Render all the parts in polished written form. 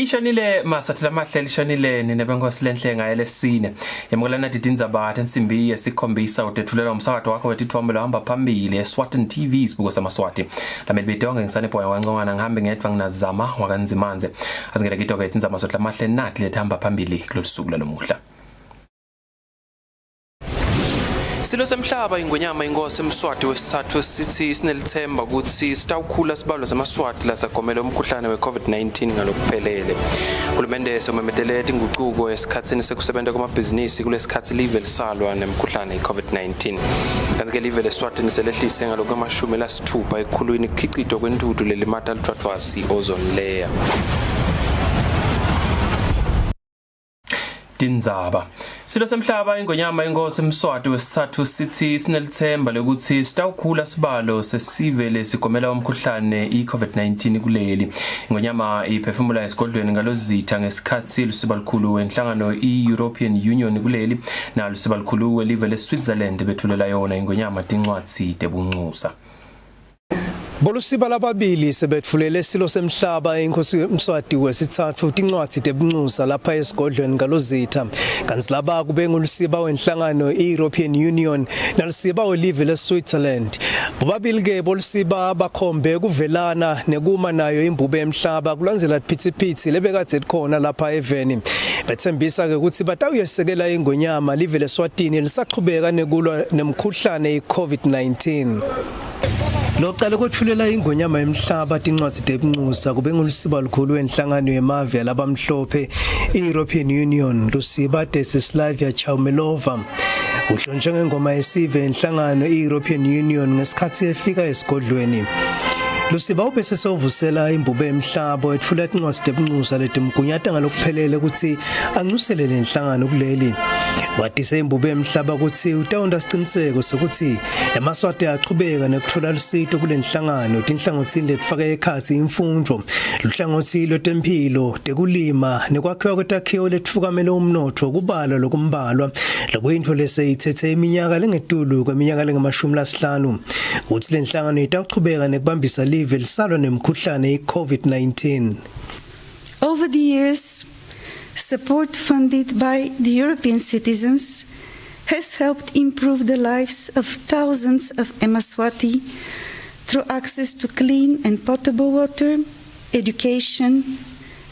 Lishanile masathela mahle lishanile nebenkosi lenhle ngaye lesine. Yamukela Tindzaba ensimbi yesikhombisa udethulela umsakazo wakho wetithombe lohamba phambili eSwatini TV isibuko samaSwati. Lameli bidonga ngisanepho yawancongana ngihambe ngedwa nginazama wakanzimanze. Asingela kito ke Tindzaba sothela mahle nathi lethamba phambili kulolusuku lalomuhla. Silo semhlaba ingonyama ingosi eMswati wesithathu sithi sinelithemba ukuthi sitawukhula sibalo samaSwati lasagomela umkhuhlane weCovid-19 ngalokuphelele. Uhulumende somemetele inguquko esikhatsini sekusebenza kwamabhizinisi kulesikhathi live lisalwa nemkhuhlane iCovid-19. Kanti ke live leSwatini selehlise ngalokwamashumi ekhulwini ikhiqido kwentuthu lelimata lithathwasi ozone layer. Tindzaba. Silo semhlaba ingonyama ingosi eMswati wesithathu sithi sinelithemba lokuthi sitawukhula sibalo sesivele sigomela umkhuhlane iCovid-19 kuleli. Ingonyama iphefumula esigodlweni ngalozitha ngesikhathi lusibalukhulu wenhlangano iEuropean Union kuleli nalo lusibalukhulu welive leSwitzerland bethulela yona ingonyama Tindzaba tebunxusa. Bolusiba lababili sebetfulele silo semhlaba inkosi eMswati wesithathu Tindzaba tebunxusa lapha esigodlweni ngalozitha. Kanti laba kube ngulusiba wenhlangano iEuropean Union nalusiba olive leSwitzerland. Bobabili ke bolusiba bakhombe kuvelana nekuma nayo imbube emhlaba kulandzela phithiphithi lebekade likhona lapha eveni. Bethembisa ke ukuthi batawuyesekela ingonyama live leSwatini lisaqhubeka nekulwa nemkhuhlane iCovid-19. Loqala ukuthulela ingonyama emhlaba Tindzaba tebunxusa kube ngulusiba lukhulu wenhlangano yemave labamhlophe iEuropean Union lusiba Desislavia Chaumelova. Uhlonje ngengoma yesive enhlangano iEuropean Union ngesikhathi efika esigodlweni. Lusiba ubese sovusela imbube emhlaba ethula Tindzaba tebunxusa letimgunyata ngalokuphelele ukuthi anxusele lenhlangano kuleli. Watise imbube emhlaba ukuthi utawunda siqiniseko sokuthi eMaswati aqhubeka nekuthola lusito kulenhlangano tinhlangothini letfake ekhathi imfundo luhlangothi lwetempilo tekulima nekwakhiwa kwetakhiwo letfukamela umnotho kubala lokumbalwa lokuyinto leseyithethe iminyaka lengetulu kweminyaka lengama-50 ukuthi lenhlangano itaqhubeka nekubambisa live lisalwa nemkhuhlane iCovid-19. Over the years, support funded by the European citizens has helped improve the lives of thousands of Eswatini through access to clean and potable water, education,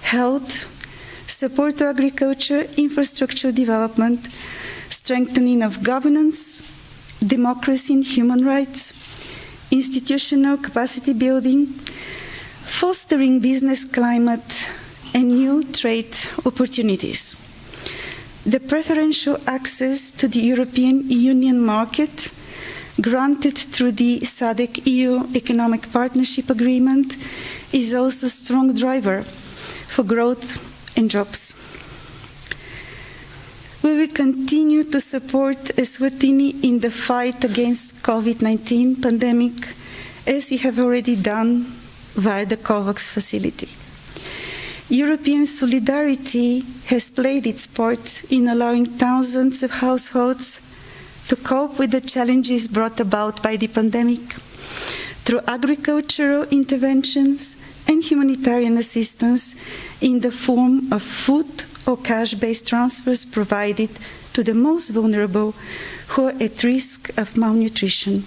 health, support to agriculture, infrastructure development, strengthening of governance, democracy and human rights, institutional capacity building, fostering business climate, and new trade opportunities. The preferential access to the European Union market granted through the SADC-EU Economic Partnership Agreement is also a strong driver for growth and jobs. We will continue to support Eswatini in the fight against COVID-19 pandemic, as we have already done via the COVAX facility. European solidarity has played its part in allowing thousands of households to cope with the challenges brought about by the pandemic through agricultural interventions and humanitarian assistance in the form of food or cash-based transfers provided to the most vulnerable who are at risk of malnutrition.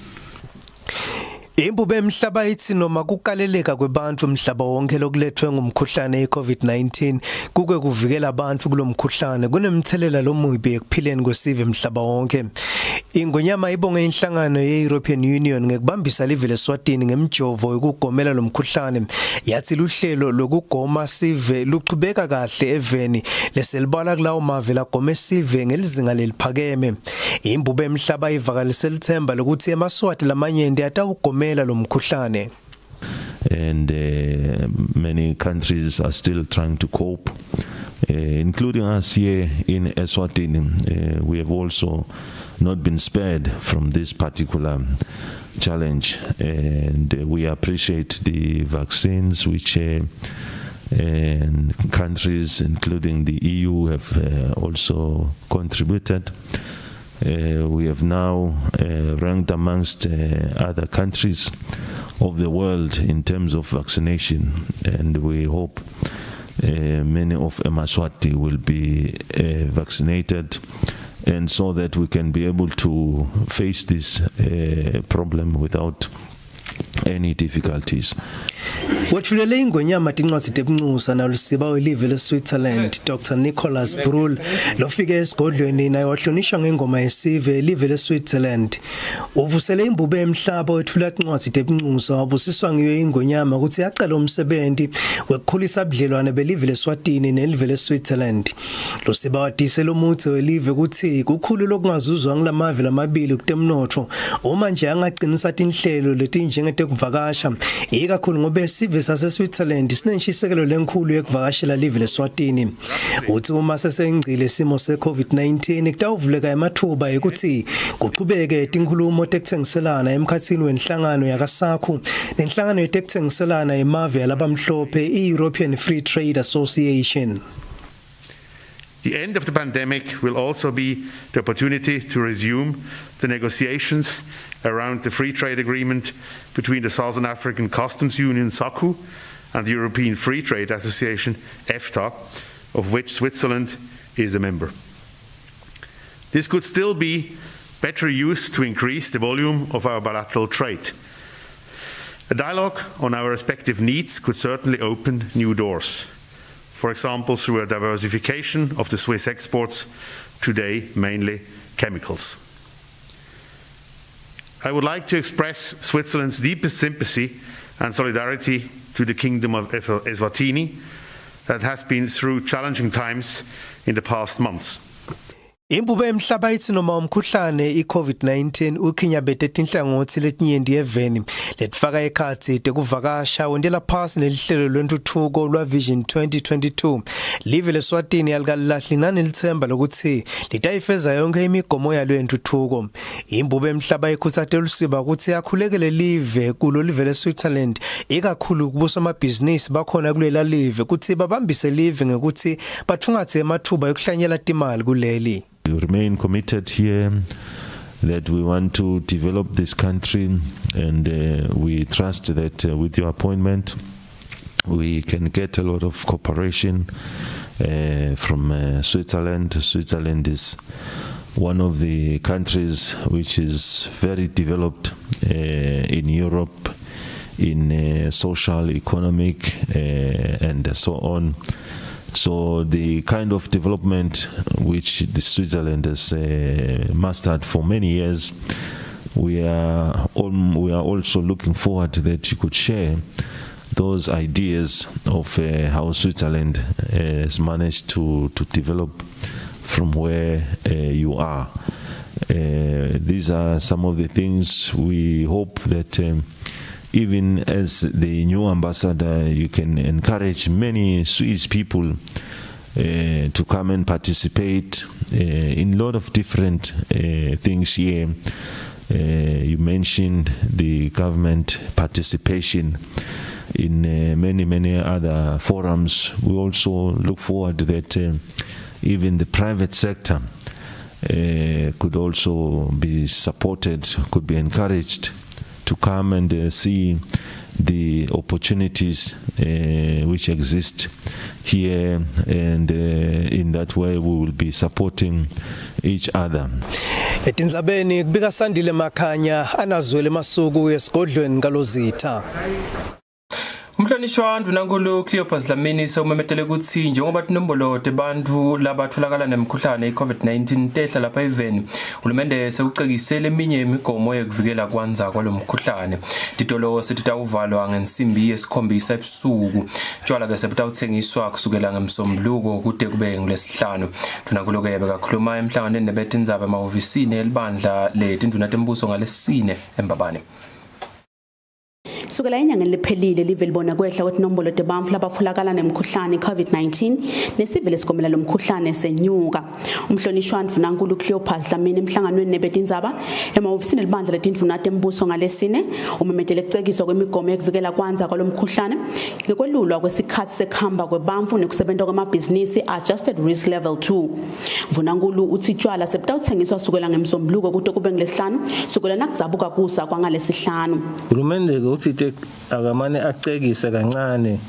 Imbube emhlaba ithi noma kukaleleka kwebantu umhlaba wonke lokulethwe ngumkhuhlane iCovid-19 kuke kuvikela abantu kulomkhuhlane kunemthelela lomubi ekuphileni kwesive emhlaba wonke. Ingonyama ibonge inhlangano yeEuropean Union ngekubambisa live leSwatini ngemjovo yokugomela lomkhuhlane yathi luhlelo lokugoma sive luqhubeka kahle eveni leselibala kulawo mave lagome sive ngelizinga leliphakeme. Imbube emhlaba ivakalise lithemba lokuthi eMaswati lamanyende atawugoma and many countries are still trying to cope, including us here in Eswatini. We have also not been spared from this particular challenge, and we appreciate the vaccines which countries including the EU have also contributed. We have now ranked amongst other countries of the world in terms of vaccination, and we hope many of Eswatini will be vaccinated, and so that we can be able to face this problem without any difficulties. Wethulele ingonyama tincwadi tebunxusa nalusiba welive leSwitzerland Dr Nicholas Brul lofike esigodlweni naye wahlonisha ngengoma yesive elive leSwitzerland. Uvusele imbube emhlaba wethula incwadi tebunxusa wabusiswa ngiyo ingonyama ukuthi yaqala umsebenzi wekukhulisa ubudlelwane belive leSwatini nelive leSwitzerland. Lusiba wadise lomuthi welive ukuthi kukhulu lokungazuzwa ngilamave lamabili kutemnotho uma nje angaqinisa tinhlelo leti njengetekuvakasha ikakhulu ngoba isive saseSwitzerland sinenshisekelo lenkhulu yekuvakashela live leSwatini. Uthi uma sesengcile isimo seCovid-19 kutawuvuleka emathuba ukuthi kuqhubeke tinkhulumo tekuthengiselana emkhathini wenhlangano yakasakhu nenhlangano yetekuthengiselana emave yalabamhlophe i-European Free Trade Association. The end of the pandemic will also be the opportunity to resume the negotiations around the free trade agreement between the Southern African Customs Union, SACU, and the European Free Trade Association, EFTA, of which Switzerland is a member. This could still be better used to increase the volume of our bilateral trade. A dialogue on our respective needs could certainly open new doors. For example, through a diversification of the Swiss exports, today mainly chemicals. I would like to express Switzerland's deepest sympathy and solidarity to the Kingdom of Eswatini that has been through challenging times in the past months. Imbube emhlaba ithi noma umkhuhlane iCovid-19 ukhinyabete tinhlangothi letinyenti eveni letfaka ekhathi tekuvakasha wendela phasi nelihlelo lwentuthuko lwa Vision 2022 live leSwatini yalikalahli nanelithemba lokuthi litayifeza yonke imigomo yalo yentuthuko. Imbube emhlaba ikhuthathe lusiba ukuthi yakhulekele live kulo live leSwitzerland ikakhulu kubusa amabhizinisi bakhona kulela live ukuthi babambise live ngekuthi bathungathe emathuba yokuhlanyela timali kuleli. We remain committed here that we want to develop this country, and we trust that with your appointment we can get a lot of cooperation from Switzerland. Switzerland is one of the countries which is very developed in Europe in social, economic and so on. So the kind of development which the Switzerland has mastered for many years, we are also looking forward that you could share those ideas of how Switzerland has managed to develop from where you are. These are some of the things we hope that even as the new ambassador, you can encourage many Swiss people to come and participate in a lot of different things here. You mentioned the government participation in many other forums. We also look forward that even the private sector could also be supported, could be encouraged to come and see the opportunities which exist here, and in that way we will be supporting each other. Tindzabeni kubika Sandile Makhanya anazwele masuku esigodlweni kalozitha. Umhlonishwa wandvu nankulu Cleopas Dlamini sewumemetele kutsi njengoba tinombolo tebantfu labatholakala nemkhuhlane i-COVID-19 tehla lapha eveni uhulumende sewucekisele eminye imigomo yekuvikela kwanza kwalomkhuhlane. Titolo setitawuvalwa ngensimbi yesikhombisa ebusuku. Tshwala ke sebutawuthengiswa kusukela ngemsombuluko kude kube ngolesihlanu. Nankulu ke bekakhuluma emhlanganweni nebeTindzaba emahhovisini elibandla letindvuna tembuso ngalesine eMbabane. Sukela enyangeni lephelile live libona kwehla kwetinombolo tebantfu labatholakala nemkhuhlane i-COVID-19 nesive lesigomela lomkhuhlane senyuka. Umhlonishwa wandvu nankulu Cleopas Dlamini emhlanganweni nebeTindzaba emahhovisini elibandla letindvuna tembuso ngalesine umemetele kucekiswa kwemigomo yekuvikela kwanza kwalomkhuhlane ngekwelulwa kwesikhathi sekuhamba kwebantfu nekusebenta kwamabhizinisi adjusted risk level 2. Mvunankulu uthi tshwala sebutawuthengiswa sukela ngemsombuluko kude kube ngolesihlanu sukela nakudzabuka kusa kwangalesihlanu. Uhulumende uthi akamane acekise kancane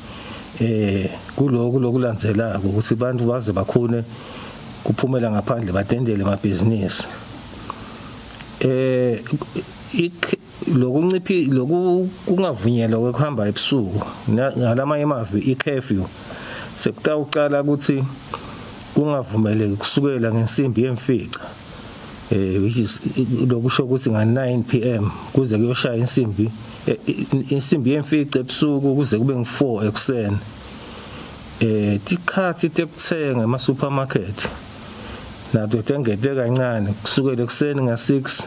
kulokulandzelako ukuthi abantu baze bakhone kuphumela ngaphandle batendele amabhizinisi. Loku kungavunyelwa ukuhamba ebusuku ngalamanye amavi i-curfew sekutawuqala ukuthi kungavumeleki kusukela ngensimbi yemfica which is lokusho ukuthi nga-9 PM kuze kuyoshaya insimbi yemfica ebusuku kuze kube ngu-4 ekuseni. Tikhathi tekuthenga ema-supermarket nato tengete kancane kusukela ekuseni nga-6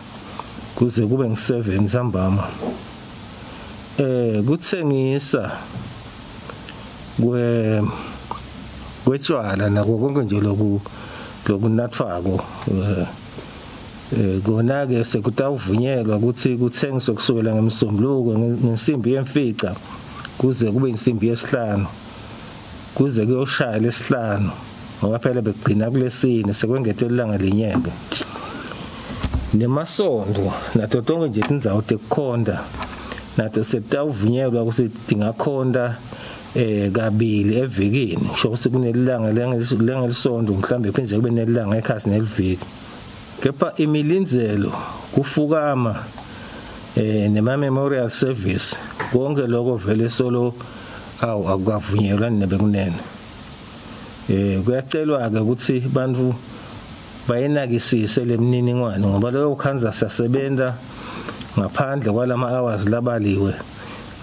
kuze kube ngu-7 ntambama. Kuthengisa kwetshwala nako konke nje lokunathwako kona-ke sekutawuvunyelwa ukuthi kuthengiswe kusukela ngemsombuluko ngensimbi yemfica kuze kube insimbi yesihlanu kuze kuyoshaya lesihlanu ngoba phela begcina kulesine sekwengete ilanga linyeke. Nemasondo nato tonke nje tindzawo tekukhonda nato sekutawuvunyelwa ukuthi tingakhonda kabili evikini sho ukuthi kunelilanga lengelisonto mhlambe phinde kube nelilanga ekhasi neliviki. Kepha imilindzelo kufukama nema-memorial service konke lokho vele solo akukavunyelwa nebekunene. Kuyacelwa-ke ukuthi bantu bayenakisise lemininingwane ngoba leyo khanza siyasebenza ngaphandle kwalama-hours labaliwe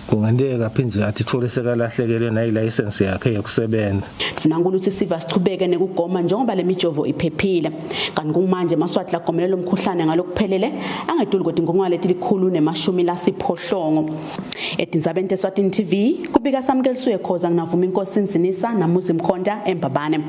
kungenteka phindze athi thole sekalahlekelwe nayilayisensi yakhe yokusebenza. Sinankulu ukuthi siva sichubeke nekugoma njengoba le mijovo iphephile. Kanti kumanje eMaswati lagomelela umkhuhlane ngalokuphelele angedluli kodwa inkulungwane lelikhulu nemashumi lasiphohlongo. Etindzabeni Eswatini TV kubika Samkeliswe Khoza nginavuma inkosi Nsinisa naMuzi Mkhonda eMbabane.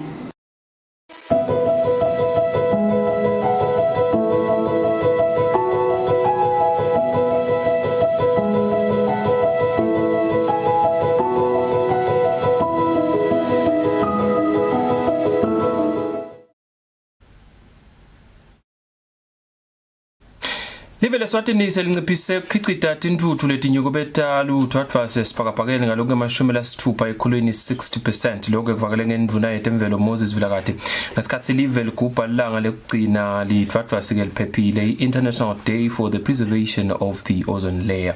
Live leSwatini selinciphise ukukhicita tintuthu letinyuko betalo uthwathwase sibhakabhakeni ngalokho emashumi lasithupha ekhulwini 60%. Lokho kuvakele ngendvuna yetemvelo Moses Vilakati ngesikhathi live ligubha ilanga lekugcina lithwathwase keliphephile International Day for the Preservation of the Ozone Layer.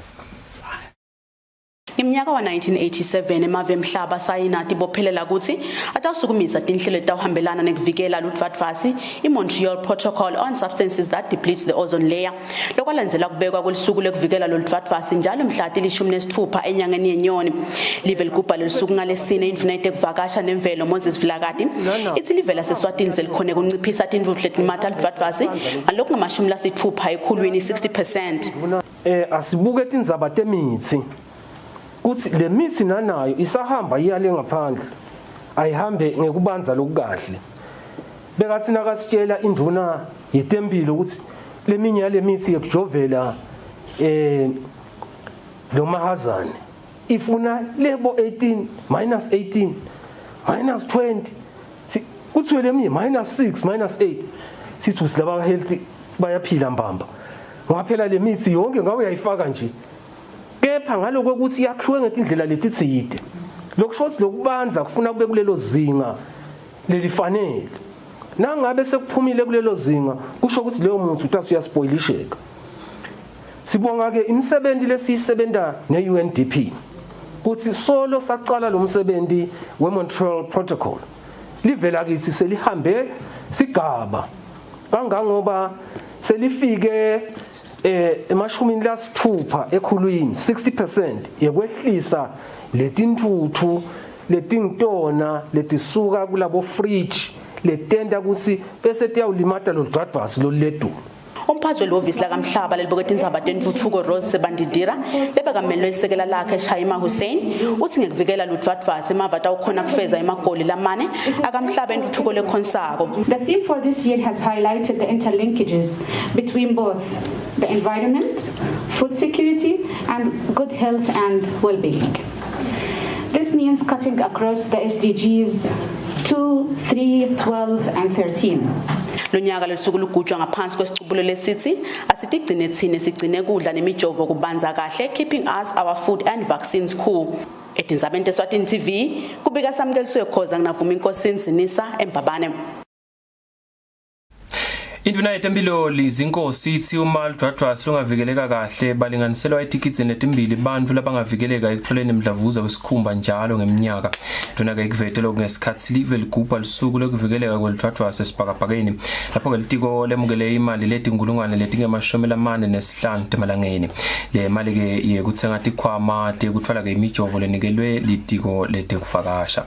Ngeminyaka wa-1987 emave emhlaba sayinati bophelela ukuthi atawusukumisa tinhlelo etawuhambelana nekuvikela luthwathwasi i-Montreal Protocol on Substances that Deplete the Ozone Layer lokwalandzela kubekwa kwelisuku lekuvikela luthwathwasi njalo mhla til-16 enyangeni yenyoni. Live ligubha lelisuku ngalesine indvuna yetekuvakasha nemvelo Moses Vilakati ithi live laseSwatini selikhone kunciphisa tintuthu letimata luthwathwasi ngalokhu ngamashumi lasithupha ekhulwini 60%. Asibuke tindzaba temithi kuthi le mithi nanayo isahamba iyale ngaphandle ayihambe ngekubanza lokukahle. Bekathina kasitshela induna yetempilo ukuthi leminye yale mithi yekujovela lo mahazane ifuna lebo 18 -18 -20 kuthi leminye -6 -8 sithi usilaba healthy bayaphila mbamba ngaphela le mithi yonke ngabe uyayifaka nje. Kepha ngaloko ukuthi yakhiwe ngetindlela letitsite lokushothi lokubanza kufuna kube kulelo zinga lelifanele nangabe sekuphumile kulelo zinga kusho ukuthi leyo muntu utasi uyaspoilisheka. Sibonga ke imisebenzi lesiyisebenta ne-UNDP kuthi solo saqala lo msebenzi we-Montreal Protocol livela kithi selihambe sigaba kangangoba selifike emashumi lasithupha ekhulwini 60% yekwehlisa letintuthu letingtona letisuka kulabo fridge letenda ukuthi bese tiyawulimata lo dwadvasi lo ledulu. Umphathi welovisi lakamhlaba lelibukela tindzaba tentuthuko Rose Sebandidira lebekamelo elisekela lakhe Shaima Hussein uthi ngekuvikela luthwathwasi emava tawukhona kufeza emagoli lamane akamhlaba entuthuko lekhonsako. The theme for this year has highlighted the interlinkages between both the environment, food security, and good health and well-being. This means cutting across the SDGs 2, 3, 12, and 13. Lonyaka lesuku lugujwa ngaphansi kwesicubulo lesithi asitigcine thine sigcine kudla nemijovo kubanza kahle keeping us our food and vaccines cool. Tindzaba Eswatini TV kubika samkeliswe khoza nginavuma inkosi Nsinisa eMbabane. Induna yetempilo lizinkosi ithi uma lidwadwasi lungavikeleka kahle balinganiselwa etikitsi netimbili bantfu labangavikeleka ekutholeni imdlavuza wesikhumba njalo ngeminyaka. Induna ke ikuvetela ngesikhathi live ligubha lisuku lokuvikeleka kwelidwadwasi esibhakabhakeni lapho ke litiko lemukele imali letingulungwane letinge-45 emalangeni. Le mali ke yekutsenga tikhwama tekutfwala ke imijovo lenikelwe litiko letekuvakasha.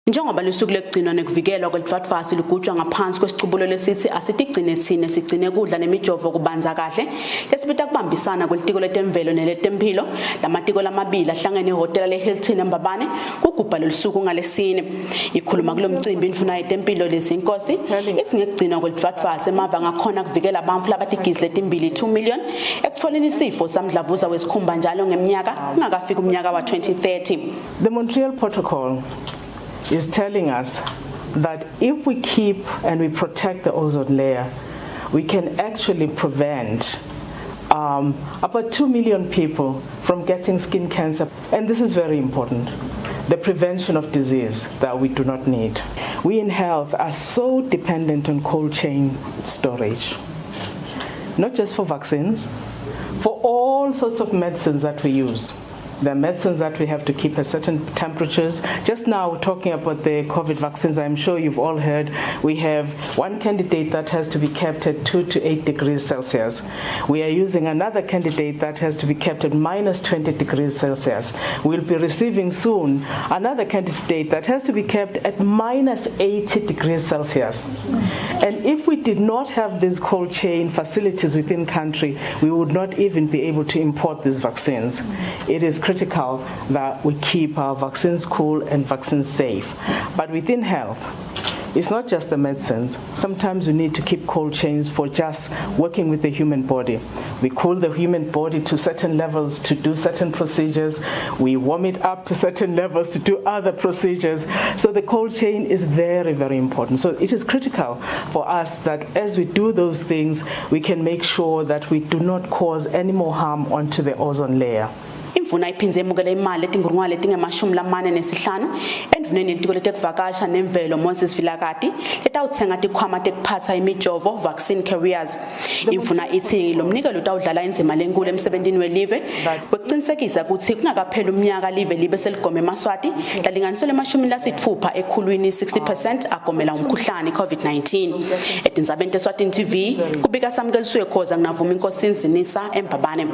Njengoba lusuku lekugcinwa nekuvikelwa kwelidwadwasi lugujwa ngaphansi kwesicubulo lesithi asitigcine thine sigcine kudla nemijovo kubanza kahle lesibita kubambisana kwelitiko letemvelo neletempilo lamatiko lamabili ahlangene ehotela leHilton eMbabane kugubha losuku ngalesine. Ikhuluma kulomcimbi induna yetempilo lezinkosi ithi ngekugcinwa kwelidwadwasi emava ngakhona kuvikela abantu labatigizile letimbili 2 million ekutfoleni isifo samdlavuza wesikhumba njalo ngeminyaka kungakafika umnyaka wa 2030. The Montreal Protocol is telling us that if we keep and we protect the ozone layer, we can actually prevent about 2 million people from getting skin cancer. And this is very important, the prevention of disease that we do not need. We in health are so dependent on cold chain storage, not just for vaccines, for all sorts of medicines that we use. There are medicines that we have to keep at certain temperatures. Just now, talking about the COVID vaccines, I'm sure you've all heard, we have one candidate that has to be kept at 2 to 8 degrees Celsius. We are using another candidate that has to be kept at minus 20 degrees Celsius. We'll be receiving soon another candidate that has to be kept at minus 80 degrees Celsius. And if we did not have these cold chain facilities within country, we would not even be able to import these vaccines. It is critical that we keep our vaccines cool and vaccines safe. But within health, it's not just the medicines. Sometimes we need to keep cold chains for just working with the human body. We cool the human body to certain levels to do certain procedures. We warm it up to certain levels to do other procedures. So the cold chain is very, very important. So it is critical for us that as we do those things, we can make sure that we do not cause any more harm onto the ozone layer. Imvuna iphinze emukele imali letingurungwane letinge-45 endvuneni litiko letekuvakasha nemvelo Moses Vilakati letawutsenga tikhwama tekuphatsa imijovo vaccine carriers. Imvuna ithi lo mnikelo utawudlala indzima lenkulu emsebentini welive wekucinisekisa kutsi kungakapheli umnyaka live libe seligome eMaswati lalinganiselwe ama-60 ekhulwini 60% agomela umkhuhlane COVID-19. Tindzaba Eswatini TV kubika samkeliswe khoza nginavuma inkosi Nsinisa eMbabane.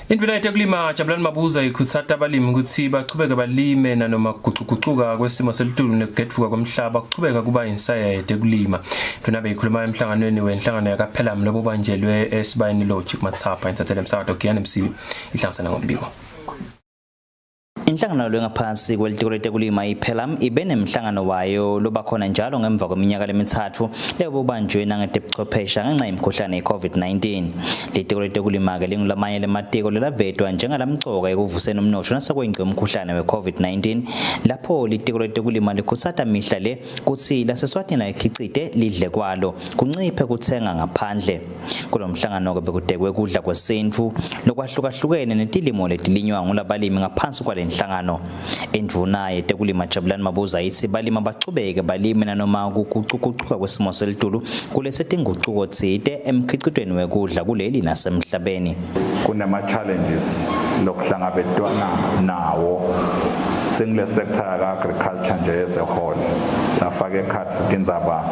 Induna yetekulima Jabulani Mabuza ikhutsata abalimi ukuthi bachubeke balime nanoma kuguquguquka kwesimo selitulu nekugedvuka komhlaba kuchubeka kuba insaya yetekulima. Induna beyikhuluma emhlanganweni wenhlangano yakaphelam lobubanjelwe esibayeni logic mathapha intathele emsakato Giyane Msibi ihlanganisana ngombiko. Inhlangano lengaphansi kwelitiko letekulima iPhelam ibe nemhlangano wayo lobakhona njalo ngemva kweminyaka lemithathu lebobanjwe nangetebuchwephesha ngenxa yemkhuhlane yeCovid-19. Litiko letekulima ke lingulamanye lematiko lelavetwa njengalamcoka ekuvuseni umnotho nasekwengce umkhuhlane weCovid-19 lapho litiko letekulima likhutsata mihla le kutsi laseSwatini ayikhicite lidle kwalo kunciphe kutsenga ngaphandle. Kulomhlangano ke bekudekwe kudla kwesintfu lokwahlukahlukene netilimo letilinywa ngulabalimi ngaphansi kwale nhlangano. Induna yetekulima Jabulani Mabuza ithi balima bachubeke balime nanoma kuguquguquka kwesimo selitulu kulesetinguquko tsite emkhicitweni wekudla kuleli nasemhlabeni. Kunama challenges lokuhlangabetwana nawo singule sector ya agriculture nje as a whole. Nafake ekhatsi tindzaba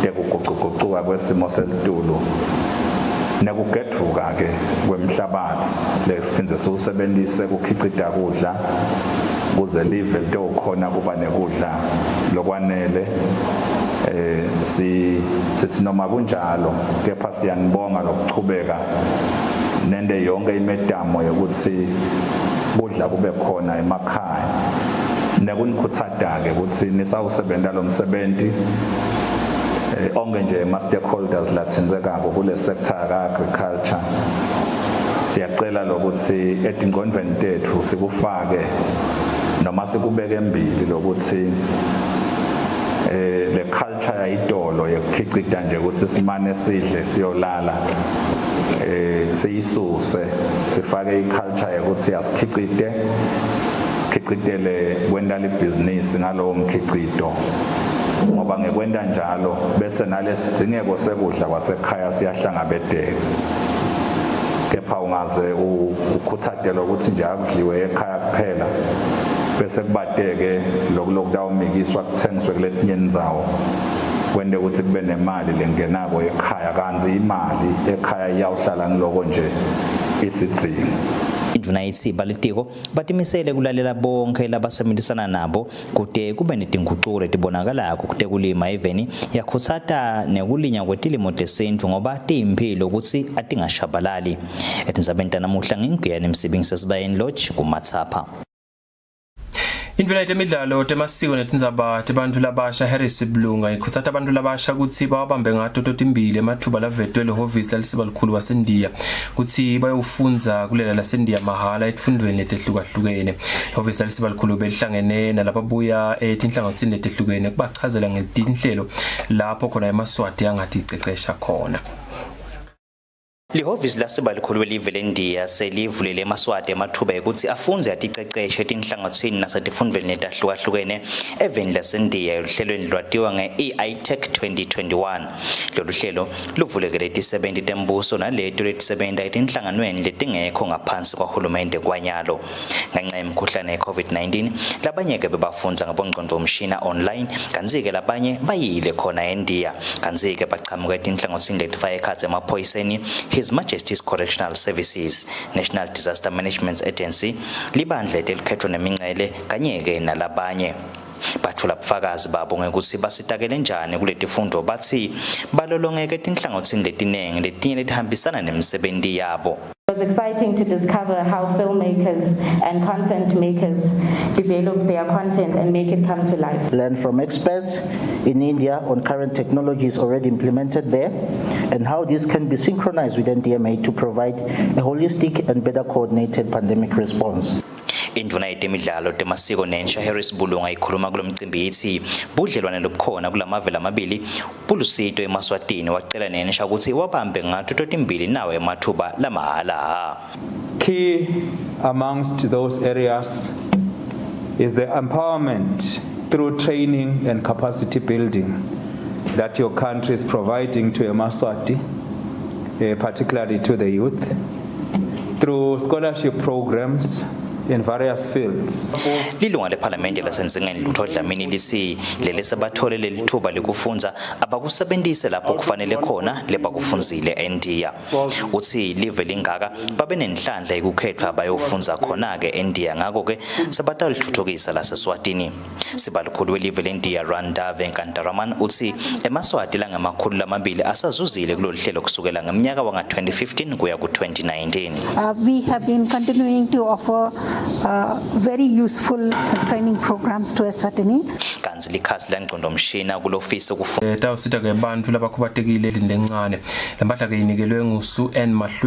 tekuguquguquka kwesimo selitulu nekugedvuka ke kwemhlabathi lesiphindze siwusebenzise kukhicita kudla kuze live litokhona kuba nekudla lokwanele sithi noma kunjalo kepha siyanibonga lokuchubeka nende yonke imedamo yokuthi kudla kube khona emakhaya nekunikhuthaza ke ukuthi nisawusebenta lo msebenzi onke nje ama-stakeholders lathinzekako kule sector ka-agriculture siyacela lokuthi etingqondweni tethu sikufake noma sikubeke embili lokuthi le culture yayitolo yekukhicita nje ukuthi simane sidle siyolala siyisuse sifake iculture yokuthi asikhicitele kwenda libhizinisi ngalowo mkhicito ngoba ngekwenda njalo bese nalesidingeko sekudla kwasekhaya siyahlangabedeka kepha ungaze ukhuthadela ukuthi nje akudliwe ekhaya kuphela bese kubateke lokudawumikiswa kuthengiswe kuletinye indzawo kwende ukuthi kube nemali lengenako ekhaya kanzi imali ekhaya iyawuhlala ngiloko nje isidzingo. Indvuna ithi balitiko batimisele kulalela bonke labasebenzisana nabo kude kube netinguquko letibonakalako kude kulima even yakhutsata nekulinywa kwetilimo tesintu ngoba tiyimpilo ukuthi atingashabalali. Etindzabeni namuhla ngingiyani Msibingi Sesibayeni Lodge kuMathapha. Indlela temidlalo temasiko netindzaba tebantfu labasha Harris Blunga ikhutsata abantu labasha kutsi bawabambe ngato totimbili emathuba lavetwe lehhovisi lalisiba likhulu waseNdiya kutsi bayofundza kulela laseNdiya mahala etfundweni letehlukahlukene. Ihhovisi lalisiba likhulu belihlangene nalababuya etinhlangothini letehlukene kubachazela ngetinhlelo lapho khona emaswati angatiqeqesha khona. Lihhovisi lasiba likhulu welive leNdiya selivulele emaswati emathuba ukuthi afunze atiqeqeshe etinhlangothini nasetifundweni letahlukahlukene eveni laseNdiya uhlelweni lwatiwa nge-EITech 2021. Lolu hlelo luvulekele tisebenti tembuso naleto letisebenta etinhlanganweni letingekho ngaphansi kwahulumende kwanyalo. Ngenxa yemikhuhlane ye-COVID-19 labanye-ke bebafundza ngabongqondomshina online kanzi-ke labanye bayile khona eNdiya kanzi-ke baqhamuka etinhlangothini letifaka ekhatsi emaphoyiseni His Majesty's Correctional Services, National Disaster Management Agency, libandla elikhethwa nemincele kanye-ke nalabanye. Bathula bufakazi babo ngekuthi basitakele njani kuletifundo bathi balolongeke etinhlangothini letinengi letinye letihambisana nemisebenzi yabo. It was exciting to discover how filmmakers and content makers develop their content and make it come to life. Learn from experts in India on current technologies already implemented there and how this can be synchronized with NDMA to provide a holistic and better coordinated pandemic response. Indvuna yetemidlalo temasiko nensha Harris Blunga ikhuluma kulomcimbi ithi budlelwane lobukhona kulamave lamabili bulusito emaswatini wacela nensha ukuthi wabambe ngato totimbili nawe emathuba lamahala. Key amongst those areas is the empowerment through training and capacity building that your country is providing to Emaswati, particularly to the youth, through scholarship programs in various fields. Lilunga leParliament laseNzingeni Lutho Dlamini lithi lele sebathole lelithuba lekufundza abakusebenzise lapho kufanele khona lebakufunzile eNdiya. Uthi live lingaka babe nenhlanhla ekukhethwa bayofundza khona ke eNdiya ngako ke sebatalithuthukisa laseSwatini. Sibalikhulu welive leNdiya Randa Venkataraman uthi emaswati la ngamakhulu lamabili asazuzile kulolu hlelo kusukela ngeminyaka wanga 2015 kuya ku 2019. We have been continuing to offer very useful training programs to Eswatini. Kanzi likhasi lengqondomshina kulofisi ukufunda tawusita ke bantfu labakhubatekile endlini lencane lempahla ke inikelwe nguSu N Mahlwe